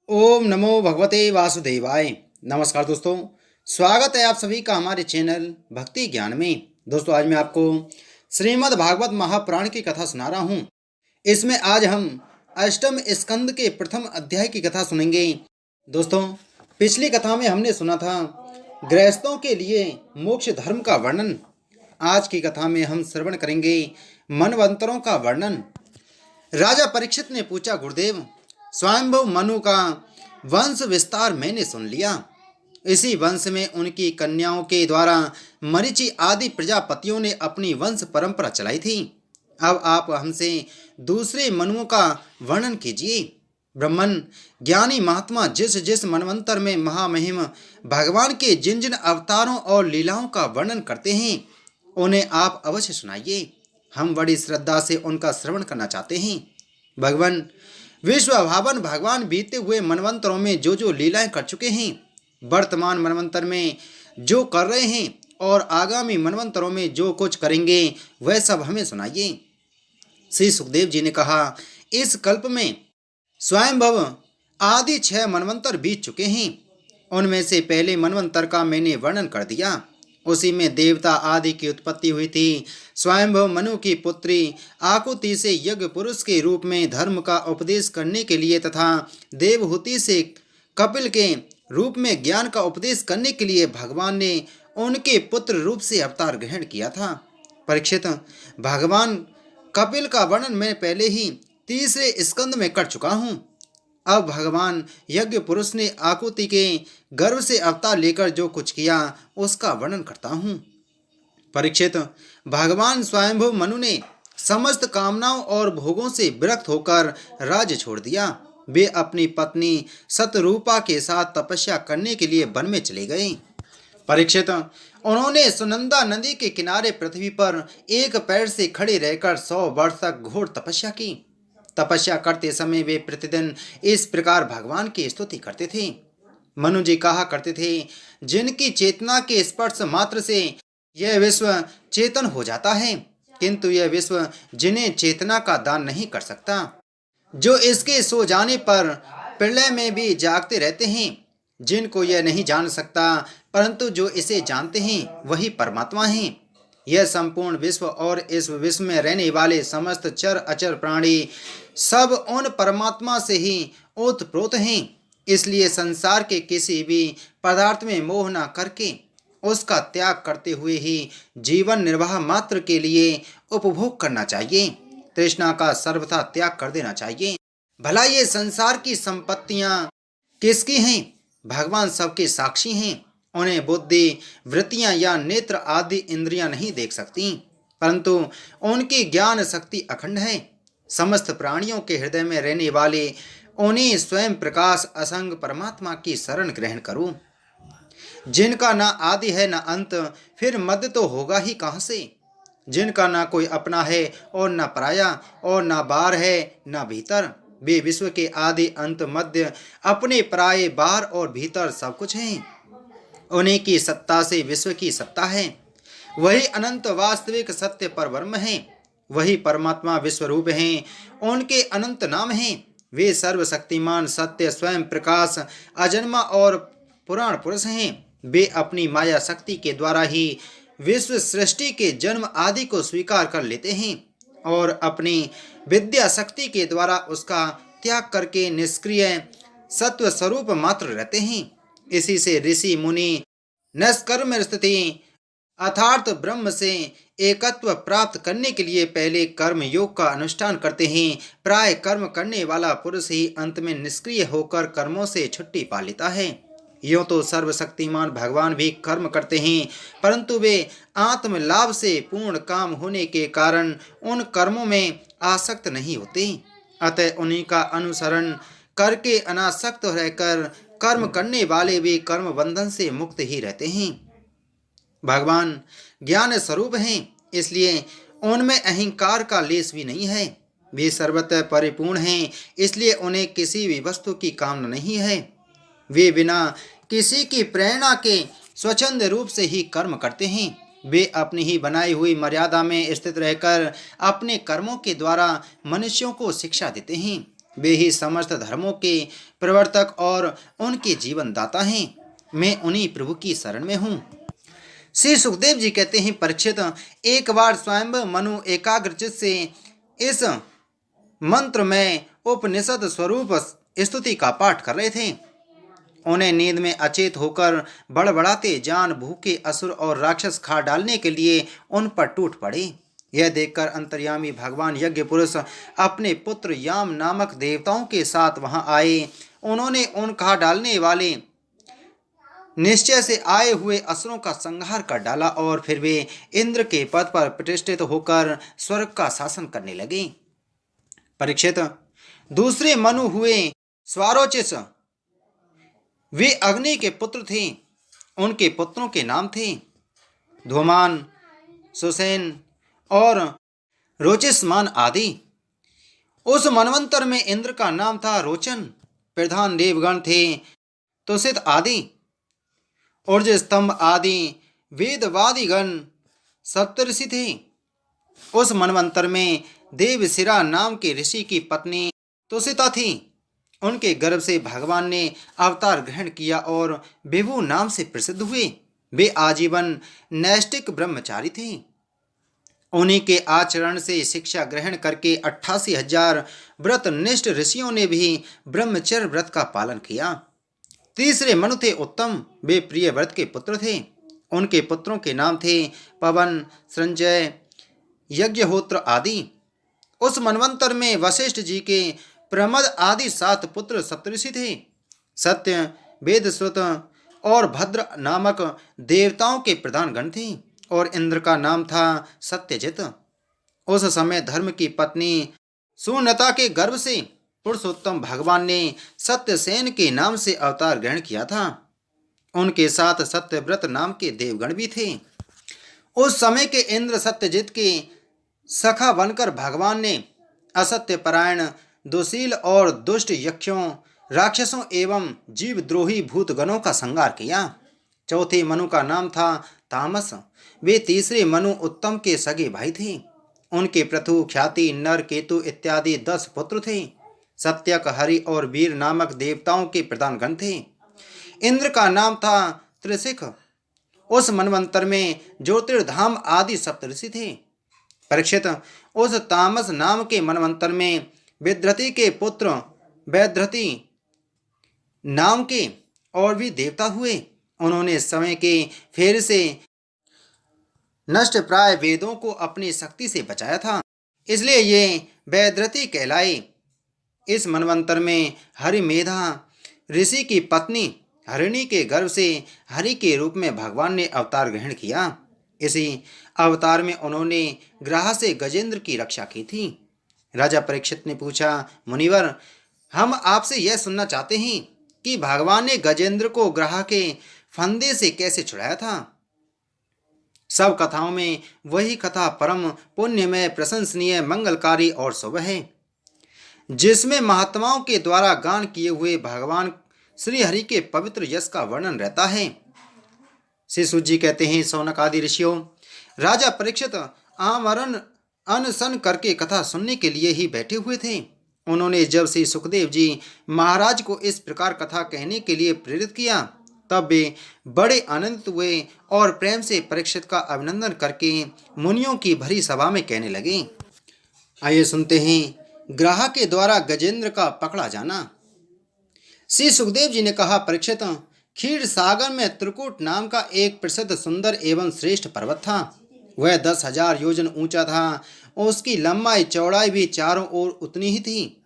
ओम नमो भगवते वासुदेवाय। नमस्कार दोस्तों, स्वागत है आप सभी का हमारे चैनल भक्ति ज्ञान में। दोस्तों, आज मैं आपको श्रीमद् भागवत महापुराण की कथा सुना रहा हूँ। इसमें आज हम अष्टम स्कंद के प्रथम अध्याय की कथा सुनेंगे। दोस्तों, पिछली कथा में हमने सुना था गृहस्थों के लिए मोक्ष धर्म का वर्णन। आज की कथा में हम श्रवण करेंगे मनवंतरों का वर्णन। राजा परीक्षित ने पूछा, गुरुदेव, स्वयंभू मनु का वंश विस्तार मैंने सुन लिया। इसी वंश में उनकी कन्याओं के द्वारा मरीचि आदि प्रजापतियों ने अपनी वंश परंपरा चलाई थी। अब आप हमसे दूसरे मनुओं का वर्णन कीजिए। ब्रह्मन ज्ञानी महात्मा जिस जिस मनवंतर में महामहिम भगवान के जिन जिन अवतारों और लीलाओं का वर्णन करते हैं, उन्हें आप अवश्य सुनाइए। हम बड़ी श्रद्धा से उनका श्रवण करना चाहते हैं। भगवान विश्व भावन भगवान बीते हुए मनवंतरों में जो जो लीलाएं कर चुके हैं, वर्तमान मनवंतर में जो कर रहे हैं और आगामी मनवंतरों में जो कुछ करेंगे, वह सब हमें सुनाइए। श्री सुखदेव जी ने कहा, इस कल्प में स्वयंभव आदि 6 मनवंतर बीत चुके हैं। उनमें से पहले मनवंतर का मैंने वर्णन कर दिया। उसी में देवता आदि की उत्पत्ति हुई थी। स्वयंभव मनु की पुत्री आकुति से यज्ञ पुरुष के रूप में धर्म का उपदेश करने के लिए तथा देवहूति से कपिल के रूप में ज्ञान का उपदेश करने के लिए भगवान ने उनके पुत्र रूप से अवतार ग्रहण किया था। परीक्षित, भगवान कपिल का वर्णन मैं पहले ही तीसरे स्कंद में कर चुका हूँ। अब भगवान यज्ञ पुरुष ने आकुति के गर्भ से अवतार लेकर जो कुछ किया, उसका वर्णन करता हूँ। परीक्षित, भगवान स्वयंभू मनु ने समस्त कामनाओं और भोगों से विरक्त होकर राज्य छोड़ दिया। वे अपनी पत्नी सतरूपा के साथ तपस्या करने के लिए वन में चले गए। परीक्षित, उन्होंने सुनंदा नदी के किनारे पृथ्वी पर एक पैर से खड़े रहकर 100 वर्ष तक घोर तपस्या की। तपस्या करते समय वे प्रतिदिन इस प्रकार भगवान की स्तुति करते थे। मनु जी कहा करते थे, जिनकी चेतना के स्पर्श मात्र से यह विश्व चेतन हो जाता है, किंतु यह विश्व जिन्हें चेतना का दान नहीं कर सकता, जो इसके सो जाने पर प्रलय में भी जागते रहते हैं, जिनको यह नहीं जान सकता, परंतु जो इसे जानते हैं वही परमात्मा हैं। यह संपूर्ण विश्व और इस विश्व में रहने वाले समस्त चर अचर प्राणी सब उन परमात्मा से ही ओतप्रोत हैं। इसलिए संसार के किसी भी पदार्थ में मोह न करके उसका त्याग करते हुए ही जीवन निर्वाह मात्र के लिए उपभोग करना चाहिए। तृष्णा का सर्वथा त्याग कर देना चाहिए। भला ये संसार की संपत्तियां किसकी हैं? भगवान सबके साक्षी हैं। उन्हें बुद्धि, वृत्तियां या नेत्र आदि इंद्रियां नहीं देख सकती, परंतु उनकी ज्ञान शक्ति अखंड है। समस्त प्राणियों के हृदय में रहने वाले उन्हीं स्वयं प्रकाश असंग परमात्मा की शरण ग्रहण करो, जिनका ना आदि है ना अंत, फिर मध्य तो होगा ही कहाँ से। जिनका ना कोई अपना है और ना पराया, और ना बाहर है ना भीतर। वे विश्व के आदि अंत मध्य, अपने पराये, बाहर और भीतर सब कुछ हैं। उन्हीं की सत्ता से विश्व की सत्ता है। वही अनंत वास्तविक सत्य पर ब्रह्म है। वही परमात्मा विश्व रूप हैं। उनके अनंत नाम हैं। वे सर्वशक्तिमान सत्य स्वयं प्रकाश अजन्मा और पुराण पुरुष हैं। वे अपनी माया शक्ति के द्वारा ही विश्व सृष्टि के जन्म आदि को स्वीकार कर लेते हैं और अपनी विद्या शक्ति के द्वारा उसका त्याग करके निष्क्रिय सत्व स्वरूप मात्र रहते हैं। इसी से ऋषि मुनि निष्कर्म स्थिति अर्थात ब्रह्म से एकत्व प्राप्त करने के लिए पहले कर्म योग का अनुष्ठान करते हैं। प्राय कर्म करने वाला पुरुष ही अंत में निष्क्रिय होकर कर्मों से छुट्टी पा लेता है। यूँ तो सर्वशक्तिमान भगवान भी कर्म करते हैं, परंतु वे आत्म लाभ से पूर्ण काम होने के कारण उन कर्मों में आसक्त नहीं होते। अतः उन्हीं का अनुसरण करके अनासक्त रहकर कर्म करने वाले भी कर्म बंधन से मुक्त ही रहते हैं। भगवान ज्ञान स्वरूप हैं, इसलिए उनमें अहंकार का लेश भी नहीं है। वे सर्वतः परिपूर्ण हैं, इसलिए उन्हें किसी भी वस्तु की कामना नहीं है। वे बिना किसी की प्रेरणा के स्वच्छंद रूप से ही कर्म करते हैं। वे अपनी ही बनाई हुई मर्यादा में स्थित रहकर अपने कर्मों के द्वारा मनुष्यों को शिक्षा देते हैं। वे ही समस्त धर्मों के प्रवर्तक और उनके जीवन दाता हैं। मैं उन्हीं प्रभु की शरण में हूँ। श्री सुखदेव जी कहते हैं, परीक्षित, एक बार स्वयं मनु एकाग्रचित से इस मंत्र में उपनिषद स्वरूप स्तुति का पाठ कर रहे थे। उन्हें नींद में अचेत होकर बड़बड़ाते जान भूखे असुर और राक्षस खा डालने के लिए उन पर टूट पड़े। यह देखकर अंतर्यामी भगवान यज्ञ पुरुष अपने पुत्र याम नामक देवताओं के साथ वहां आए। उन्होंने उन खा डालने वाले निश्चय से आए हुए असुरों का संहार कर डाला और फिर वे इंद्र के पद पर प्रतिष्ठित होकर स्वर्ग का शासन करने लगे। परीक्षित, दूसरे मनु हुए स्वारोचिस। वे अग्नि के पुत्र थे। उनके पुत्रों के नाम थे धूमान, सुसेन और रोचिसमान आदि। उस मनवंतर में इंद्र का नाम था रोचन। प्रधान देवगण थे तुषित आदि, ऊर्ज स्तंभ आदि वेदवादिगण सप्तऋषि थे। उस मनवंतर में देवशिरा नाम के ऋषि की पत्नी तुषिता थी। उनके गर्भ से भगवान ने अवतार ग्रहण किया और विभु नाम से प्रसिद्ध हुए। वे आजीवन नैष्टिक ब्रह्मचारी थे। उन्हीं के आचरण से शिक्षा ग्रहण करके 88,000 व्रतनिष्ठ ऋषियों ने भी ब्रह्मचर्य व्रत का पालन किया। तीसरे मनु थे उत्तम। वे प्रिय व्रत के पुत्र थे। उनके पुत्रों के नाम थे पवन, संजय, यज्ञहोत्र आदि। उस मनवंतर में वशिष्ठ जी के प्रमद आदि 7 पुत्र सप्तऋषि थे। सत्य, वेदश्रुत और भद्र नामक देवताओं के प्रधान गण थे और इंद्र का नाम था सत्यजित। उस समय धर्म की पत्नी सुनता के गर्भ से पुरुषोत्तम भगवान ने सत्यसेन के नाम से अवतार ग्रहण किया था। उनके साथ सत्यव्रत नाम के देवगण भी थे। उस समय के इंद्र सत्यजित के सखा बनकर भगवान ने असत्य परायण, दुशील और दुष्ट यक्षों, राक्षसों एवं जीवद्रोही भूतगणों का संहार किया। चौथे मनु का नाम था तामस। वे तीसरे मनु उत्तम के सगे भाई थे। उनके पृथु, ख्याति, नर, केतु इत्यादि 10 पुत्र थे। सत्यक, हरि और वीर नामक देवताओं के प्रधान गण थे। इंद्र का नाम था त्रिशिख। उस मनवंतर में ज्योतिर्धाम आदि सप्तऋषि थे। परीक्षित, उस तामस नाम के मनवंतर में विद्रति के पुत्र वैद्रति नाम के और भी देवता हुए। उन्होंने समय के फेर से नष्ट प्राय वेदों को अपनी शक्ति से बचाया था, इसलिए ये वैद्रति कहलाए। इस मनवंतर में हरिमेधा ऋषि की पत्नी हरिणी के गर्भ से हरि के रूप में भगवान ने अवतार ग्रहण किया। इसी अवतार में उन्होंने ग्रह से गजेंद्र की रक्षा की थी। राजा परीक्षित ने पूछा, मुनिवर, हम आपसे यह सुनना चाहते हैं कि भगवान ने गजेंद्र को ग्रह के फंदे से कैसे छुड़ाया था। सब कथाओं में वही कथा परम पुण्यमय, प्रशंसनीय, मंगलकारी और शुभ है, जिसमें महात्माओं के द्वारा गान किए हुए भगवान श्री हरि के पवित्र यश का वर्णन रहता है। श्री सूत जी कहते हैं, सौनक आदि ऋषियों, राजा परीक्षित आमरण अनशन करके कथा सुनने के लिए ही बैठे हुए थे। उन्होंने जब श्री सुखदेव जी महाराज को इस प्रकार कथा कहने के लिए प्रेरित किया, तब वे बड़े आनंदित हुए और प्रेम से परीक्षित का अभिनंदन करके मुनियों की भरी सभा में कहने लगे। आइए सुनते हैं ग्रह के द्वारा गजेंद्र का पकड़ा जाना। श्री सुखदेव जी ने कहा, परीक्षित, क्षीर सागर में त्रिकुट नाम का एक प्रसिद्ध सुंदर एवं श्रेष्ठ पर्वत था। वह 10,000 योजन ऊंचा था। उसकी लंबाई चौड़ाई भी चारों ओर उतनी ही थी।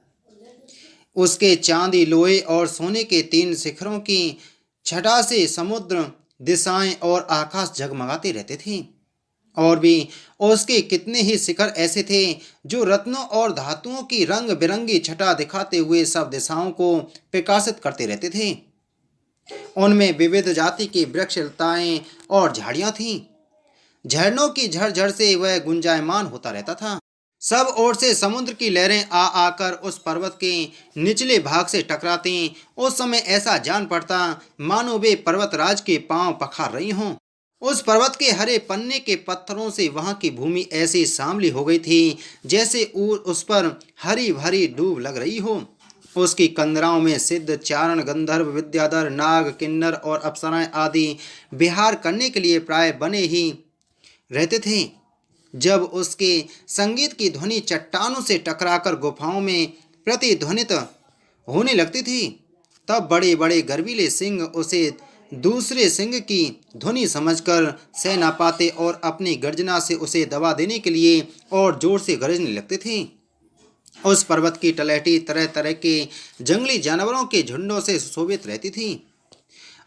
उसके चांदी, लोहे और सोने के 3 शिखरों की छटा से समुद्र, दिशाएं और आकाश जगमगाते रहते थे। और भी उसके कितने ही शिखर ऐसे थे जो रत्नों और धातुओं की रंग बिरंगी छटा दिखाते हुए सब दिशाओं को प्रकाशित करते रहते थे। उनमें विविध जाति की वृक्ष, लताएं और झाड़ियां थीं। झरनों की झरझर से वह गुंजायमान होता रहता था। सब ओर से समुद्र की लहरें आ आकर उस पर्वत के निचले भाग से टकराती। उस समय ऐसा जान पड़ता मानो वे पर्वतराज के पांव पखार रही हों। उस पर्वत के हरे पन्ने के पत्थरों से वहां की भूमि ऐसी सांवली हो गई थी जैसे उस पर हरी भरी डूब लग रही हो। उसकी कंदराओं में सिद्ध, चारण, गंधर्व, विद्याधर, नाग, किन्नर और अप्सराएं आदि विहार करने के लिए प्राय बने ही रहते थे। जब उसके संगीत की ध्वनि चट्टानों से टकराकर गुफाओं में प्रतिध्वनित होने लगती थी, तब बड़े बड़े गर्वीले सिंह उसे दूसरे सिंह की ध्वनि समझकर सह न पाते और अपनी गर्जना से उसे दबा देने के लिए और जोर से गरजने लगते थे। उस पर्वत की तलहटी तरह तरह के जंगली जानवरों के झुंडों से सुशोभित रहती थी।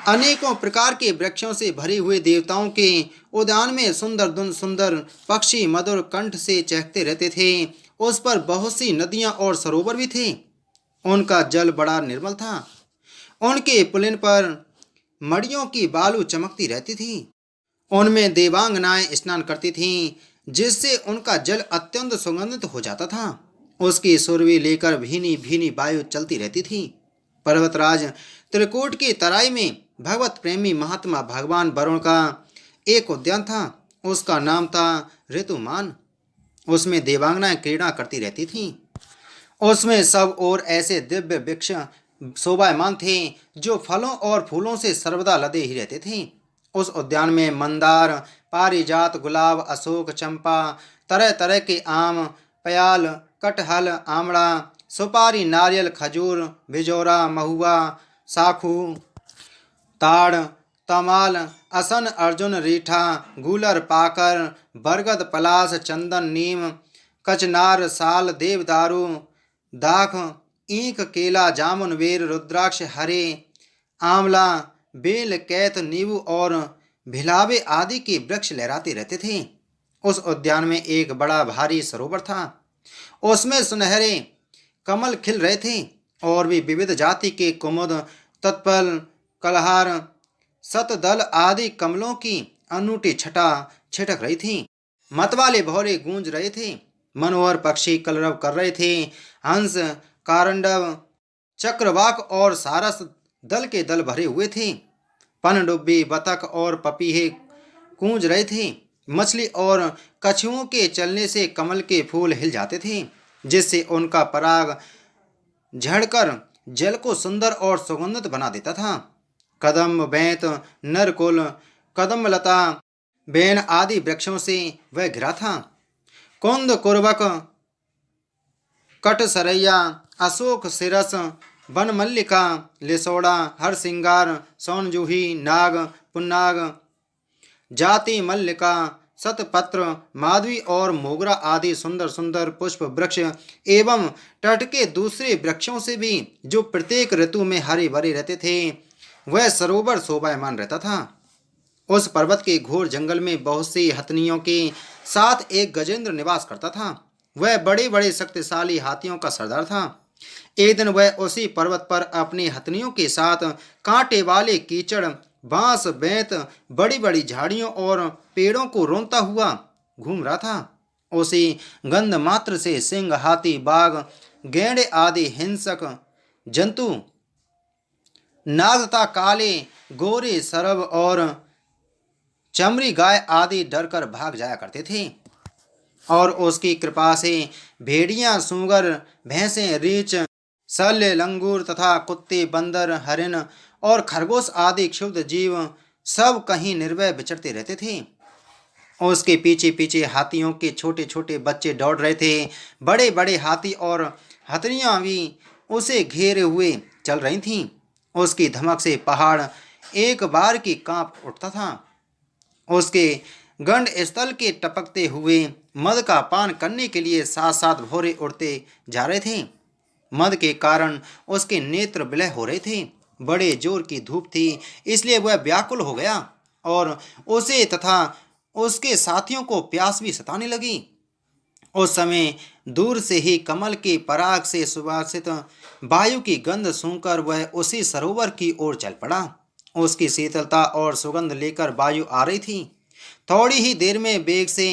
अनेकों प्रकार के वृक्षों से भरे हुए देवताओं के उद्यान में सुंदर सुंदर पक्षी मधुर कंठ से चहकते रहते थे। उस पर बहुत सी नदियां और सरोवर भी थे। उनका जल बड़ा निर्मल था। उनके पुलिन पर मड़ियों की बालू चमकती रहती थी। उनमें देवांगनाएं स्नान करती थीं, जिससे उनका जल अत्यंत सुगंधित हो जाता था। उसकी सुरभि लेकर भीनी भीनी वायु चलती रहती थी। पर्वतराज त्रिकूट की तराई में भगवत प्रेमी महात्मा भगवान वरुण का एक उद्यान था। उसका नाम था ऋतुमान। उसमें देवांगनाएं क्रीड़ा करती रहती थीं। उसमें सब और ऐसे दिव्य वृक्ष शोभायमान थे जो फलों और फूलों से सर्वदा लदे ही रहते थे। उस उद्यान में मंदार, पारिजात, गुलाब, अशोक, चंपा, तरह तरह के आम, प्याल, कटहल, आमड़ा, सुपारी, नारियल, खजूर, बिजौरा, महुआ, साखू, ताड़, तमाल, असन, अर्जुन, रीठा, गूलर, पाकर, बरगद, पलास, चंदन, नीम, कचनार, साल, देवदारू, दाख, ईंख, केला, जामुन, वेर, रुद्राक्ष, हरे, आंवला, बेल, कैत, नींबू और भिलावे आदि के वृक्ष लहराते रहते थे। उस उद्यान में एक बड़ा भारी सरोवर था। उसमें सुनहरे कमल खिल रहे थे और भी विविध जाति के कुमुद, तत्पल, कलहार, सतदल आदि कमलों की अनूठी छटा छिटक रही थी। मतवाले भौरे गूंज रहे थे। मनोहर पक्षी कलरव कर रहे थे। हंस, कारंडव, चक्रवाक और सारस दल के दल भरे हुए थे। पनडुब्बी, बतख और पपीहे गूंज रहे थे। मछली और कछुओं के चलने से कमल के फूल हिल जाते थे, जिससे उनका पराग झड़कर जल को सुंदर और सुगंधित बना देता था। कदम, बैंत, नरकुल, कदमलता, बेन आदि वृक्षों से वह घिरा था। कुंद, कुरबक, कटसरैया, अशोक, सिरस, बनमल्लिका, लिसोड़ा, हरसिंगार, सोनजूही, नाग, पुन्नाग, जाति मल्लिका, शतपत्र, माधवी और मोगरा आदि सुंदर सुंदर पुष्प वृक्ष एवं तट के दूसरे वृक्षों से भी, जो प्रत्येक ऋतु में हरे भरे रहते थे, वह सरोवर शोभायमान रहता था। उस पर्वत के घोर जंगल में बहुत सी हथनियों के साथ एक गजेंद्र निवास करता था। वह बड़े बड़े शक्तिशाली हाथियों का सरदार था। एक दिन वह उसी पर्वत पर अपनी हथनियों के साथ कांटे वाले कीचड़, बांस, बेंत, बड़ी बड़ी झाड़ियों और पेड़ों को रोंता हुआ घूम रहा था। उसी गंध मात्र से सिंह, हाथी, बाघ, गैंडे आदि हिंसक जंतु, नाग तथा काले, गोरे, सरब और चमड़ी गाय आदि डरकर भाग जाया करते थे। और उसकी कृपा से भेड़ियां, सूगर, भैंसें, रीछ, शल्य, लंगूर तथा कुत्ते, बंदर, हरिण और खरगोश आदि क्षुब्ध जीव सब कहीं निर्भय विचरते रहते थे। उसके पीछे पीछे हाथियों के छोटे छोटे बच्चे दौड़ रहे थे। बड़े बड़े हाथी और हथनियां भी उसे घेरे हुए चल रही थीं। उसकी धमक से पहाड़ एक बार की कांप उठता था। उसके गंड स्थल के टपकते हुए मद का पान करने के लिए साथ साथ भौरे उड़ते जा रहे थे। मद के कारण उसके नेत्र विलय हो रहे थे। बड़े जोर की धूप थी, इसलिए वह व्याकुल हो गया और उसे तथा उसके साथियों को प्यास भी सताने लगी। उस समय दूर से ही कमल के पराग से सुवासित वायु की गंध सूंघकर वह उसी सरोवर की ओर चल पड़ा। उसकी शीतलता और सुगंध लेकर वायु आ रही थी। थोड़ी ही देर में वेग से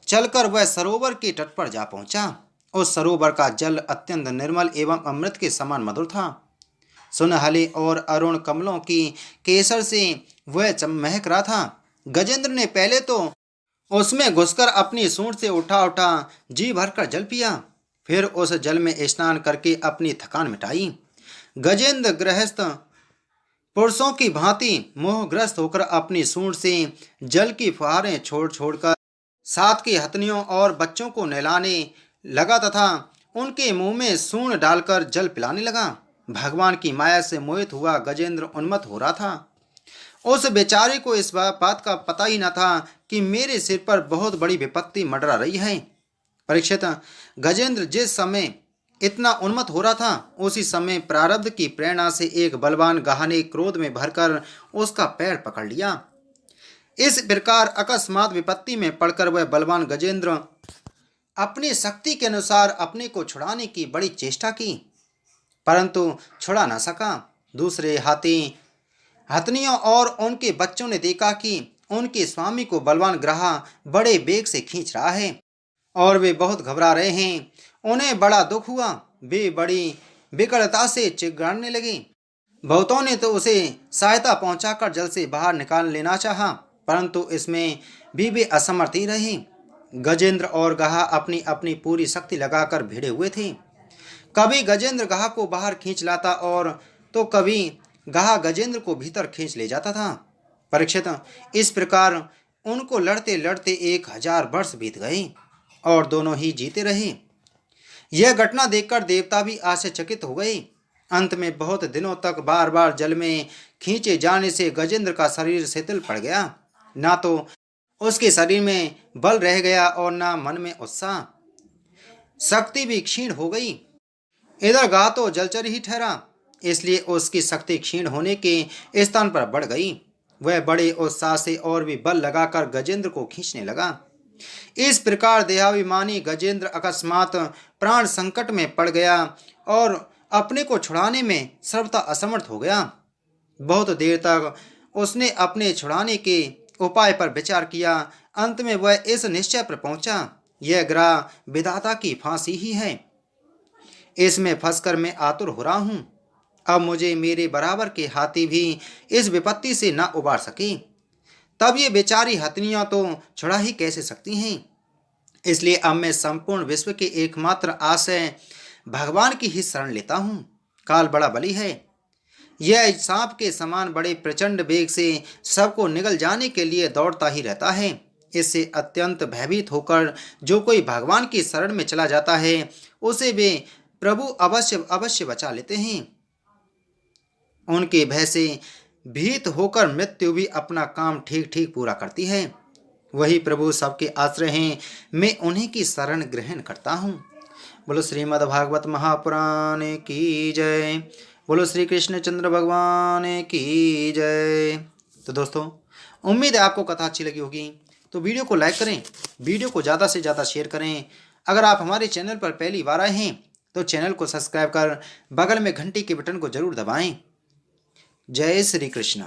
चलकर वह सरोवर के तट पर जा पहुंचा। उस सरोवर का जल अत्यंत निर्मल एवं अमृत के समान मधुर था। सुनहले और अरुण कमलों की केसर से वह महक रहा था। गजेंद्र ने पहले तो उसमें घुसकर अपनी सूंड से उठा उठा जी भरकर जल पिया। फिर उस जल में स्नान करके अपनी थकान मिटाई। गजेंद्र गृहस्थ पुरुषों की भांति मोहग्रस्त होकर अपनी सूंड से जल की फुहारें छोड़ छोड़कर साथ की हथनियों और बच्चों को नहलाने लगा तथा उनके मुंह में सूंड डालकर जल पिलाने लगा। भगवान की माया से मोहित हुआ गजेंद्र उन्मत्त हो रहा था। उस बेचारे को इस बात का पता ही न था कि मेरे सिर पर बहुत बड़ी विपत्ति मंडरा रही है। परीक्षित, गजेंद्र जिस समय इतना उन्मत्त हो रहा था उसी समय प्रारब्ध की प्रेरणा से एक बलवान गाह ने क्रोध में भरकर उसका पैर पकड़ लिया। इस प्रकार अकस्मात विपत्ति में पड़कर वह बलवान गजेंद्र अपनी शक्ति के अनुसार अपने को छुड़ाने की बड़ी चेष्टा की, परंतु छुड़ा न सका। दूसरे हाथी हथनियों और उनके बच्चों ने देखा कि उनके स्वामी को बलवान ग्राह बड़े बेग से खींच रहा है और वे बहुत घबरा रहे हैं। उन्हें बड़ा दुख हुआ। वे बड़ी विकलता से चिल्लाने लगे। बहुतों ने तो उसे सहायता पहुंचाकर जल से बाहर निकाल लेना चाहा, परंतु इसमें भी वे असमर्थ ही रहे। गजेंद्र और गाह अपनी अपनी पूरी शक्ति लगाकर भिड़े हुए थे। कभी गजेंद्र गाह को बाहर खींच लाता और तो कभी गाह गजेंद्र को भीतर खींच ले जाता था। परीक्षित, इस प्रकार उनको लड़ते लड़ते 1000 वर्ष बीत गए और दोनों ही जीते रहे। यह घटना देखकर देवता भी आश्चर्यचकित हो गए। अंत में बहुत दिनों तक बार बार जल में खींचे जाने से गजेंद्र का शरीर शिथिल पड़ गया। ना तो उसके शरीर में बल रह गया और ना मन में उत्साह, शक्ति भी क्षीण हो गई। इधर गाह तो जलचर ही ठहरा, इसलिए उसकी शक्ति क्षीण होने के स्थान पर बढ़ गई। वह बड़े उत्साह से और भी बल लगाकर गजेंद्र को खींचने लगा। इस प्रकार देहाभिमानी गजेंद्र अकस्मात प्राण संकट में पड़ गया और अपने को छुड़ाने में सर्वथा असमर्थ हो गया। बहुत देर तक उसने अपने छुड़ाने के उपाय पर विचार किया। अंत में वह इस निश्चय पर पहुंचा, यह ग्रह विधाता की फांसी ही है। इसमें फंसकर मैं आतुर हो रहा हूं। अब मुझे मेरे बराबर के हाथी भी इस विपत्ति से न उबार सके, तब ये बेचारी हथनियां तो छुड़ा ही कैसे सकती हैं। इसलिए अब मैं संपूर्ण विश्व के एकमात्र आश्रय भगवान की ही शरण लेता हूँ। काल बड़ा बली है। यह सांप के समान बड़े प्रचंड वेग से सबको निगल जाने के लिए दौड़ता ही रहता है। इससे अत्यंत भयभीत होकर जो कोई भगवान की शरण में चला जाता है उसे वे प्रभु अवश्य अवश्य बचा लेते हैं। उनके भय से भीत होकर मृत्यु भी अपना काम ठीक ठीक पूरा करती है। वही प्रभु सबके आश्रय हैं, मैं उन्हीं की शरण ग्रहण करता हूँ। बोलो श्रीमद् भागवत महापुराण की जय। बोलो श्री कृष्ण चंद्र भगवान की जय। तो दोस्तों, उम्मीद है आपको कथा अच्छी लगी होगी, तो वीडियो को लाइक करें, वीडियो को ज़्यादा से ज़्यादा शेयर करें। अगर आप हमारे चैनल पर पहली बार आए हैं तो चैनल को सब्सक्राइब कर बगल में घंटी के बटन को जरूर दबाएं। जय श्री कृष्ण।